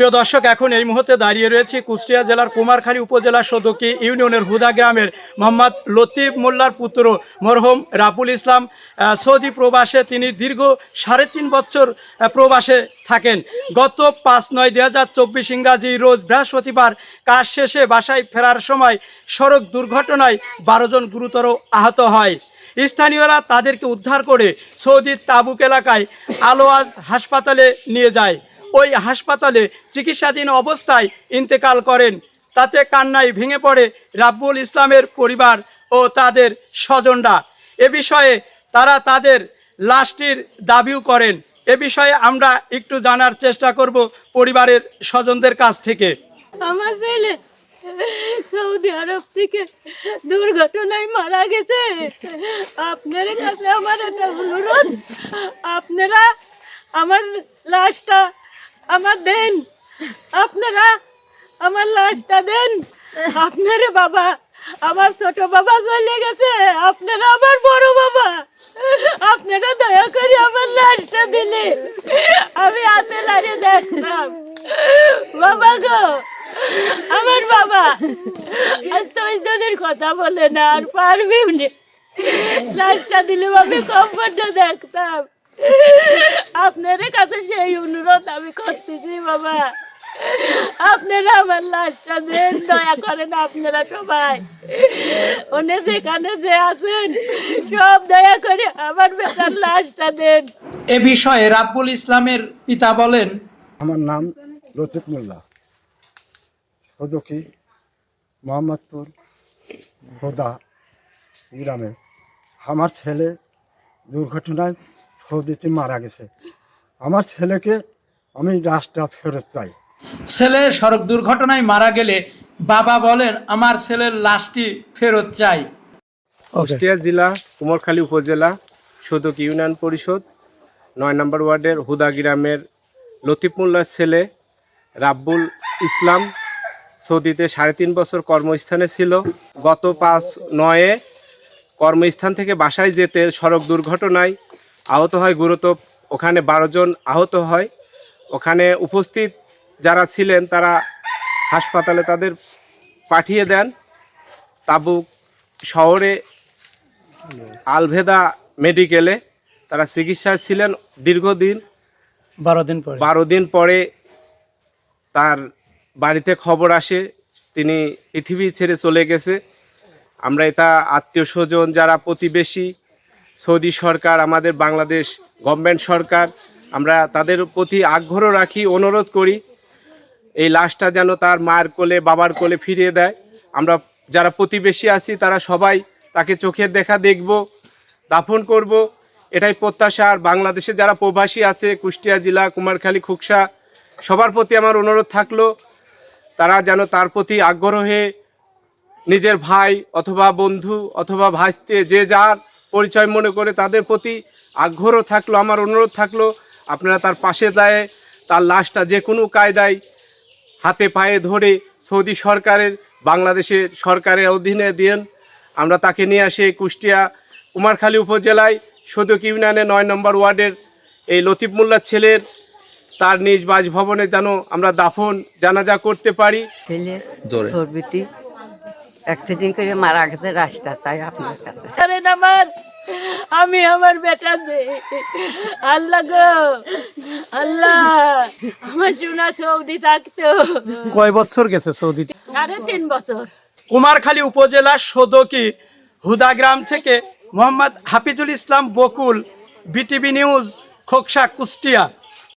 প্রিয় দর্শক, এখন এই মুহূর্তে দাঁড়িয়ে রয়েছে কুষ্টিয়া জেলার কুমারখালী উপজেলার সদকি ইউনিয়নের হুদা গ্রামের মোহাম্মদ লতিফ মোল্লার পুত্র মরহুম রাবুল ইসলাম সৌদি প্রবাসে। তিনি দীর্ঘ 3.5 বছর প্রবাসে থাকেন। গত 5/9/2024 ইংরাজি রোজ বৃহস্পতিবার কাজ শেষে বাসায় ফেরার সময় সড়ক দুর্ঘটনায় 12 জন গুরুতর আহত হয়। স্থানীয়রা তাদেরকে উদ্ধার করে সৌদির তাবুক এলাকায় আলোয়াজ হাসপাতালে নিয়ে যায়। ওই হাসপাতালে চিকিৎসাধীন অবস্থায় ইন্তেকাল করেন। তাতে কান্নায় ভেঙে পড়ে রাব্বুল ইসলামের পরিবার ও তাদের স্বজনরা। এ বিষয়ে তারা তাদের লাশটির দাবিও করেন। এ বিষয়ে আমরা একটু জানার চেষ্টা করব পরিবারের স্বজনদের কাছ থেকে। আমার ছেলে সৌদি আরব থেকে দুর্ঘটনায় মারা গেছে। আপনার কাছে আমার একটা অনুরোধ, আপনারা আমার লাশটা আমার দেন, আপনারা আমার লাশটা দেন। আপনার বাবা, আমার ছোট বাবা চলে গেছে, আপনারা আমার বড় বাবা, আপনারা দয়া করে আমার লাশটা দিলে আমি হাতে লাগে দেখতাম। বাবা গো, আমার বাবা আজ তো ওই কথা বলে না, আর পারবিও না। লাশটা দিলে আমি কম্ফর্টে দেখতাম। আপনার কাছে সেই অনুরোধ আমি করতেছি বাবা, আপনারা আমার লাশটা দেন, দয়া করেন। আপনারা সবাই ওনে যেখানে যে আছেন সব দয়া করে আমার বেটার লাশটা দেন। এ বিষয়ে রাব্বুল ইসলামের পিতা বলেন, আমার নাম লতিফ মোল্লা, সদকি মোহাম্মদপুর হুদা গ্রামে। আমার ছেলে দুর্ঘটনায় সৌদিতে মারা গেছে। আমার ছেলেকে আমি লাশটা ফেরত চাই। ছেলে সড়ক দুর্ঘটনায় মারা গেলে বাবা বলেন, আমার ছেলের লাশটি ফেরত চাই। কুষ্টিয়া জেলা কুমারখালী উপজেলা সদক ইউনিয়ন পরিষদ 9 নম্বর ওয়ার্ডের হুদা গ্রামের লতিফ মোল্লার ছেলে রাব্বুল ইসলাম সৌদিতে 3.5 বছর কর্মস্থানে ছিল। গত 5/9 কর্মস্থান থেকে বাসায় যেতে সড়ক দুর্ঘটনায় আহত হয় গুরুতর। ওখানে 12 জন আহত হয়। ওখানে উপস্থিত যারা ছিলেন তারা হাসপাতালে তাদের পাঠিয়ে দেন। তাবুক শহরে আলভেদা মেডিকেলে তারা চিকিৎসায় ছিলেন দীর্ঘদিন। 12 দিন পরে তার বাড়িতে খবর আসে তিনি পৃথিবী ছেড়ে চলে গেছে। আমরা এটা আত্মীয় স্বজন, যারা প্রতিবেশী, সৌদি সরকার, আমাদের বাংলাদেশ গভর্নমেন্ট সরকার, আমরা তাদের প্রতি আগ্রহ রাখি, অনুরোধ করি এই লাশটা যেন তার মায়ের কোলে, বাবার কোলে ফিরিয়ে দেয়। আমরা যারা প্রতিবেশী আছি তারা সবাই তাকে চোখের দেখা দেখব, দাফন করব, এটাই প্রত্যাশা। আর বাংলাদেশে যারা প্রবাসী আছে, কুষ্টিয়া জেলা কুমারখালী, খুকসা, সবার প্রতি আমার অনুরোধ থাকলো তারা যেন তার প্রতি আগ্রহ হয়ে নিজের ভাই অথবা বন্ধু অথবা ভাইস্তে যে যার পরিচয় মনে করে তাদের প্রতি আগ্রহ থাকলো, আমার অনুরোধ থাকলো আপনারা তার পাশে দাঁড়িয়ে তার লাশটা যে কোনো কায়দায় হাতে পায়ে ধরে সৌদি সরকারের, বাংলাদেশের সরকারের অধীনে দিন। আমরা তাকে নিয়ে আসি কুষ্টিয়া কুমারখালী উপজেলায় সদক ইউনিয়নের 9 নম্বর ওয়ার্ডের এই লতিফ মোল্লার ছেলের তার নিজ বাসভবনে যেন আমরা দাফন জানাজা করতে পারি। ছেলে সর্বিতি অ্যাক্সিডেন্ট করে মারা গেছে, রাস্তা চাই আপনার কাছে। আমি আমার বেটা দে, আল্লাহ গো আল্লাহ, আমার সোনা সৌদি থাকতো। কয় বছর গেছে সৌদিতে? 3.5 বছর। কুমারখালী উপজেলার সদকি হুদা গ্রাম থেকে মোহাম্মদ হাফিজুল ইসলাম বকুল, বিটিভি নিউজ, খোকসা, কুষ্টিয়া।